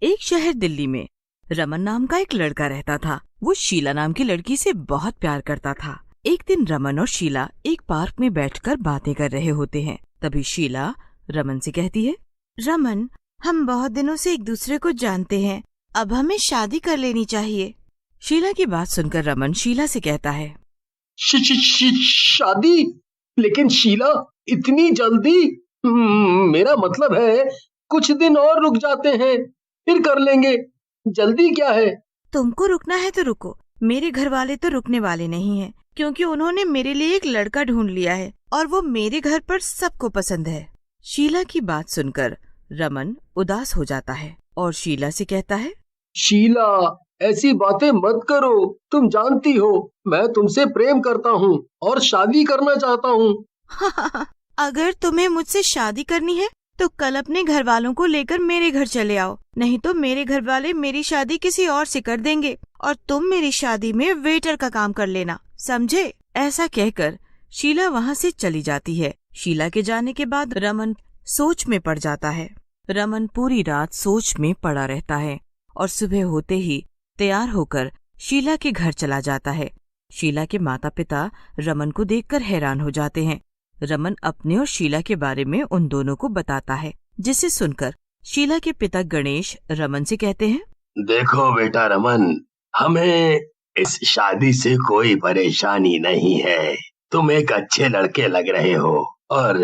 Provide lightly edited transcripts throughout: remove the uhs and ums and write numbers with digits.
एक शहर दिल्ली में रमन नाम का एक लड़का रहता था। वो शीला नाम की लड़की से बहुत प्यार करता था। एक दिन रमन और शीला एक पार्क में बैठकर बातें कर रहे होते हैं। तभी शीला रमन से कहती है, रमन, हम बहुत दिनों से एक दूसरे को जानते हैं, अब हमें शादी कर लेनी चाहिए। शीला की बात सुनकर रमन शीला से कहता है, शादी? लेकिन शीला, इतनी जल्दी? मेरा मतलब है कुछ दिन और रुक जाते हैं, फिर कर लेंगे। जल्दी क्या है? तुमको रुकना है तो रुको, मेरे घर वाले तो रुकने वाले नहीं हैं, क्योंकि उन्होंने मेरे लिए एक लड़का ढूंढ लिया है और वो मेरे घर पर सबको पसंद है। शीला की बात सुनकर रमन उदास हो जाता है और शीला से कहता है, शीला, ऐसी बातें मत करो। तुम जानती हो मैं तुमसे प्रेम करता हूँ और शादी करना चाहता हूँ। अगर तुम्हें मुझसे शादी करनी है तो कल अपने घर वालों को लेकर मेरे घर चले आओ, नहीं तो मेरे घर वाले मेरी शादी किसी और से कर देंगे और तुम मेरी शादी में वेटर का काम कर लेना, समझे? ऐसा कहकर शीला वहाँ से चली जाती है। शीला के जाने के बाद रमन सोच में पड़ जाता है। रमन पूरी रात सोच में पड़ा रहता है और सुबह होते ही तैयार होकर शीला के घर चला जाता है। शीला के माता पिता रमन को देखकर हैरान हो जाते हैं। रमन अपने और शीला के बारे में उन दोनों को बताता है, जिसे सुनकर शीला के पिता गणेश रमन से कहते हैं, देखो बेटा रमन, हमें इस शादी से कोई परेशानी नहीं है। तुम एक अच्छे लड़के लग रहे हो और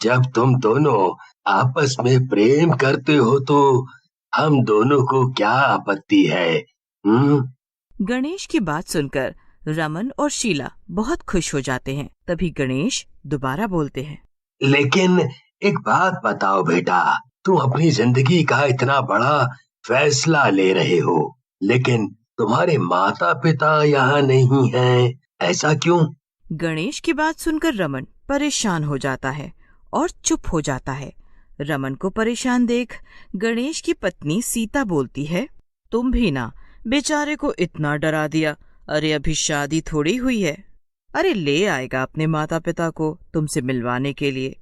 जब तुम दोनों आपस में प्रेम करते हो तो हम दोनों को क्या आपत्ति है? गणेश की बात सुनकर रमन और शीला बहुत खुश हो जाते हैं। तभी गणेश दोबारा बोलते हैं, लेकिन एक बात बताओ बेटा, तुम अपनी जिंदगी का इतना बड़ा फैसला ले रहे हो, लेकिन तुम्हारे माता पिता यहाँ नहीं हैं, ऐसा क्यों? गणेश की बात सुनकर रमन परेशान हो जाता है और चुप हो जाता है। रमन को परेशान देख गणेश की पत्नी सीता बोलती है, तुम भी ना बेचारे को इतना डरा दिया। अरे अभी शादी थोड़ी हुई है, अरे ले आएगा अपने माता पिता को तुमसे मिलवाने के लिए,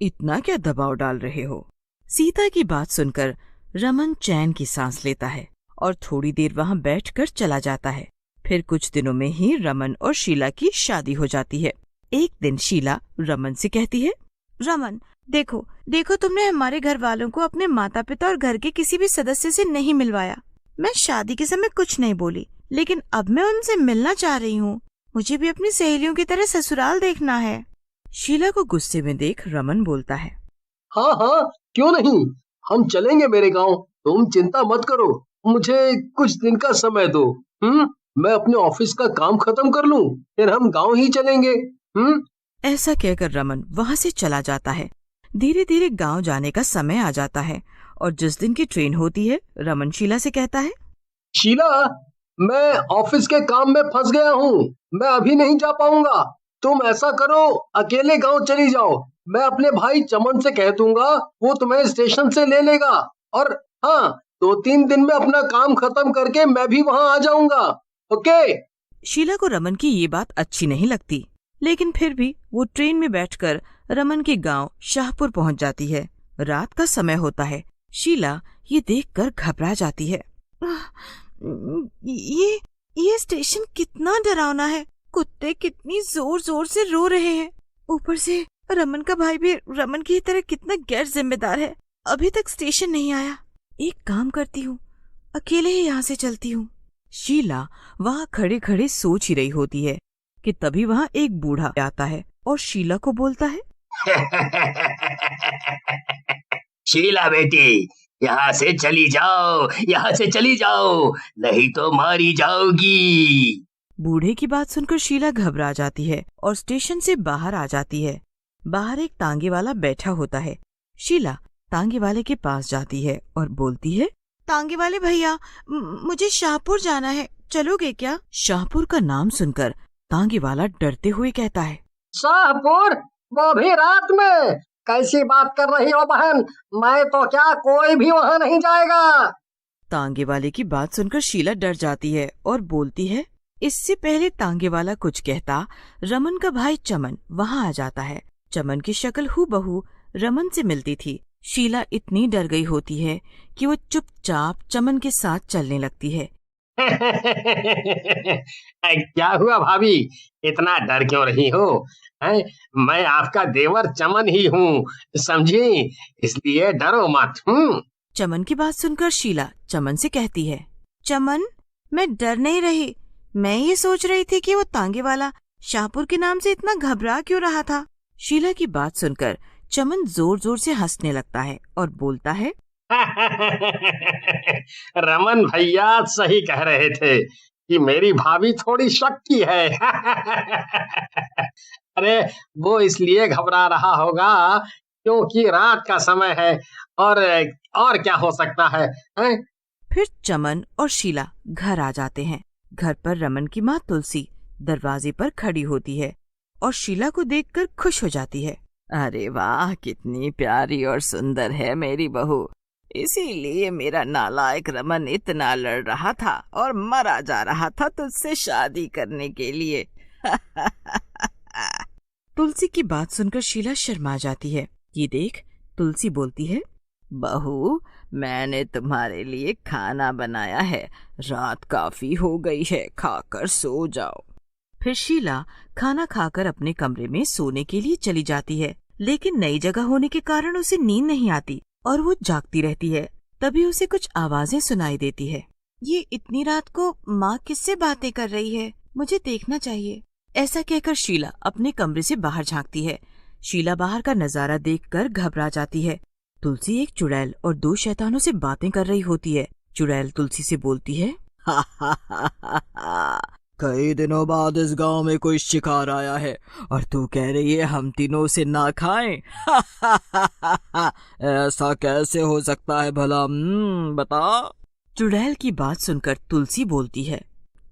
इतना क्या दबाव डाल रहे हो? सीता की बात सुनकर रमन चैन की सांस लेता है और थोड़ी देर वहाँ बैठकर चला जाता है। फिर कुछ दिनों में ही रमन और शीला की शादी हो जाती है। एक दिन शीला रमन से कहती है, रमन, देखो तुमने हमारे घर वालों को अपने माता पिता और घर के किसी भी सदस्य से नहीं मिलवाया। मैं शादी के समय कुछ नहीं बोली, लेकिन अब मैं उनसे मिलना चाह रही हूँ। मुझे भी अपनी सहेलियों की तरह ससुराल देखना है। शीला को गुस्से में देख रमन बोलता है, हाँ, क्यों नहीं, हम चलेंगे मेरे गांव। तुम चिंता मत करो, मुझे कुछ दिन का समय दो। मैं अपने ऑफिस का काम खत्म कर लूं, फिर हम गांव ही चलेंगे। ऐसा कहकर रमन वहाँ से चला जाता है। धीरे धीरे गांव जाने का समय आ जाता है और जिस दिन की ट्रेन होती है, रमन शीला से कहता है, शीला, मैं ऑफिस के काम में फंस गया हूँ, मैं अभी नहीं जा पाऊंगा। तुम ऐसा करो, अकेले गांव चली जाओ। मैं अपने भाई चमन से कह दूंगा, वो तुम्हें स्टेशन से ले लेगा। और हाँ, 2-3 दिन में अपना काम खत्म करके मैं भी वहाँ आ जाऊंगा। ओके? शीला को रमन की ये बात अच्छी नहीं लगती, लेकिन फिर भी वो ट्रेन में बैठकर रमन के गांव शाहपुर पहुंच जाती है। रात का समय होता है। शीला ये देखकर घबरा जाती है। ये स्टेशन कितना डरावना है। कुत्ते कितनी जोर जोर से रो रहे हैं। ऊपर से रमन का भाई भी रमन की तरह कितना गैर जिम्मेदार है, अभी तक स्टेशन नहीं आया। एक काम करती हूँ, अकेले ही यहाँ से चलती हूँ। शीला वहाँ खड़े खड़े सोच ही रही होती है कि तभी वहाँ एक बूढ़ा आता है और शीला को बोलता है, शीला बेटी, यहाँ से चली जाओ, यहाँ से चली जाओ, नहीं तो मारी जाओगी। बूढ़े की बात सुनकर शीला घबरा जाती है और स्टेशन से बाहर आ जाती है। बाहर एक तांगे वाला बैठा होता है। शीला तांगे वाले के पास जाती है और बोलती है, तांगे वाले भैया, मुझे शाहपुर जाना है, चलोगे क्या? शाहपुर का नाम सुनकर तांगे वाला डरते हुए कहता है, शाहपुर? वो भी रात में? कैसी बात कर रही हो बहन, मैं तो क्या, कोई भी वहाँ नहीं जाएगा। तांगे वाले की बात सुनकर शीला डर जाती है और बोलती है। इससे पहले तांगे वाला कुछ कहता, रमन का भाई चमन वहाँ आ जाता है। चमन की शक्ल हूबहू रमन से मिलती थी। शीला इतनी डर गई होती है कि वो चुपचाप चमन के साथ चलने लगती है। क्या हुआ भाभी, इतना डर क्यों रही हो? हैं? मैं आपका देवर चमन ही हूँ, समझी? इसलिए डरो मत। चमन की बात सुनकर शीला चमन से कहती है, चमन, मैं डर नहीं रही। मैं ये सोच रही थी कि वो तांगे वाला शाहपुर के नाम से इतना घबरा क्यों रहा था। शीला की बात सुनकर चमन जोर जोर से हंसने लगता है और बोलता है, रमन भैया सही कह रहे थे कि मेरी भाभी थोड़ी शक्की है। अरे वो इसलिए घबरा रहा होगा क्योंकि रात का समय है, और क्या हो सकता है, हैं? फिर चमन और शीला घर आ जाते हैं। घर पर रमन की माँ तुलसी दरवाजे पर खड़ी होती है और शीला को देखकर खुश हो जाती है। अरे वाह, कितनी प्यारी और सुंदर है मेरी बहू। इसीलिए मेरा नालायक रमन इतना लड़ रहा था और मरा जा रहा था तुझसे शादी करने के लिए। तुलसी की बात सुनकर शीला शर्मा जाती है। ये देख तुलसी बोलती है, बहू, मैंने तुम्हारे लिए खाना बनाया है। रात काफी हो गई है, खाकर सो जाओ। फिर शीला खाना खाकर अपने कमरे में सोने के लिए चली जाती है, लेकिन नई जगह होने के कारण उसे नींद नहीं आती और वो जागती रहती है। तभी उसे कुछ आवाजें सुनाई देती है। ये इतनी रात को माँ किससे बातें कर रही है? मुझे देखना चाहिए। ऐसा कहकर शीला अपने कमरे से बाहर झांकती है। शीला बाहर का नजारा देखकर घबरा जाती है। तुलसी एक चुड़ैल और 2 शैतानों से बातें कर रही होती है। चुड़ैल तुलसी से बोलती है, कई दिनों बाद इस गांव में कोई शिकार आया है और तू कह रही है हम तीनों से ना खाएं? ऐसा कैसे हो सकता है भला? बता। चुड़ैल की बात सुनकर तुलसी बोलती है,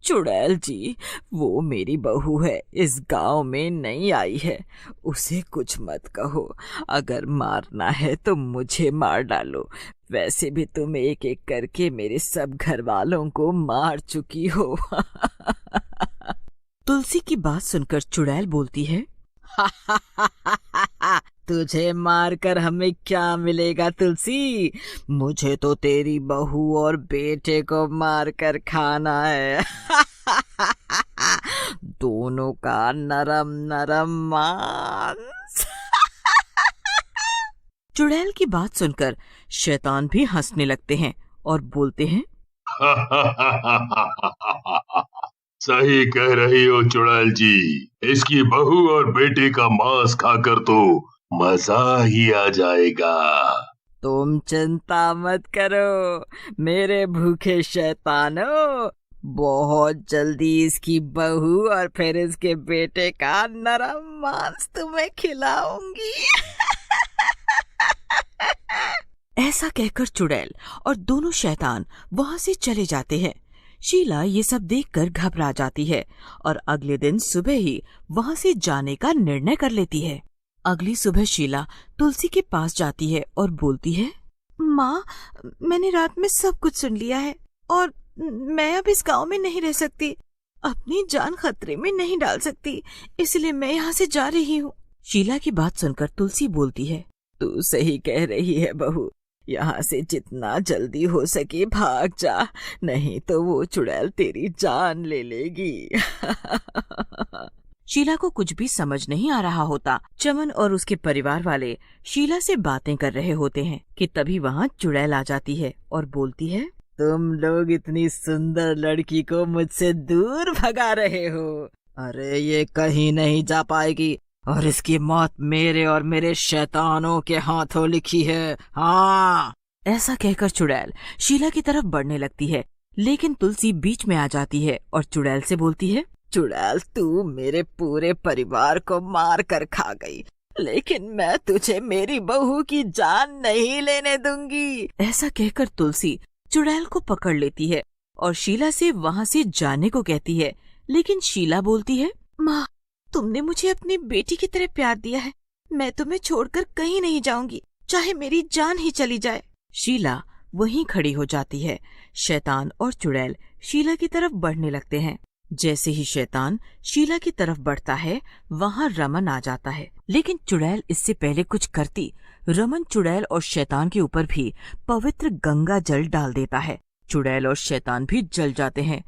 चुड़ैल जी, वो मेरी बहू है, इस गांव में नई आई है, उसे कुछ मत कहो। अगर मारना है तो मुझे मार डालो। वैसे भी तुम एक एक करके मेरे सब घर वालों को मार चुकी हो। तुलसी की बात सुनकर चुड़ैल बोलती है, तुझे मारकर हमें क्या मिलेगा तुलसी? मुझे तो तेरी बहू और बेटे को मारकर खाना है। दोनों का नरम नरम मांस। चुड़ैल की बात सुनकर शैतान भी हंसने लगते हैं और बोलते हैं, सही कह रही हो चुड़ैल जी, इसकी बहू और बेटे का मांस खाकर तो मजा ही आ जाएगा। तुम चिंता मत करो मेरे भूखे शैतानों, बहुत जल्दी इसकी बहू और फिर इसके बेटे का नरम मांस तुम्हें खिलाऊंगी। ऐसा कहकर चुड़ैल और दोनों शैतान वहां से चले जाते हैं। शीला ये सब देखकर घबरा जाती है और अगले दिन सुबह ही वहां से जाने का निर्णय कर लेती है। अगली सुबह शीला तुलसी के पास जाती है और बोलती है, माँ, मैंने रात में सब कुछ सुन लिया है और मैं अब इस गांव में नहीं रह सकती। अपनी जान खतरे में नहीं डाल सकती, इसलिए मैं यहाँ से जा रही हूँ। शीला की बात सुनकर तुलसी बोलती है, तू सही कह रही है बहू, यहाँ से जितना जल्दी हो सके भाग जा, नहीं तो वो चुड़ैल तेरी जान ले लेगी। शीला को कुछ भी समझ नहीं आ रहा होता। चमन और उसके परिवार वाले शीला से बातें कर रहे होते हैं कि तभी वहाँ चुड़ैल आ जाती है और बोलती है, तुम लोग इतनी सुंदर लड़की को मुझसे दूर भगा रहे हो। अरे ये कहीं नहीं जा पाएगी और इसकी मौत मेरे और मेरे शैतानों के हाथों लिखी है। हाँ। ऐसा कहकर चुड़ैल शीला की तरफ बढ़ने लगती है, लेकिन तुलसी बीच में आ जाती है और चुड़ैल से बोलती है, चुड़ैल, तू मेरे पूरे परिवार को मार कर खा गई, लेकिन मैं तुझे मेरी बहू की जान नहीं लेने दूंगी। ऐसा कहकर तुलसी चुड़ैल को पकड़ लेती है और शीला से वहाँ से जाने को कहती है, लेकिन शीला बोलती है, माँ, तुमने मुझे अपनी बेटी की तरह प्यार दिया है, मैं तुम्हें छोड़कर कहीं नहीं जाऊंगी, चाहे मेरी जान ही चली जाए। शीला वहीं खड़ी हो जाती है। शैतान और चुड़ैल शीला की तरफ बढ़ने लगते हैं। जैसे ही शैतान शीला की तरफ बढ़ता है, वहाँ रमन आ जाता है लेकिन चुड़ैल इससे पहले कुछ करती, रमन चुड़ैल और शैतान के ऊपर भी पवित्र गंगा जल डाल देता है। चुड़ैल और शैतान भी जल जाते हैं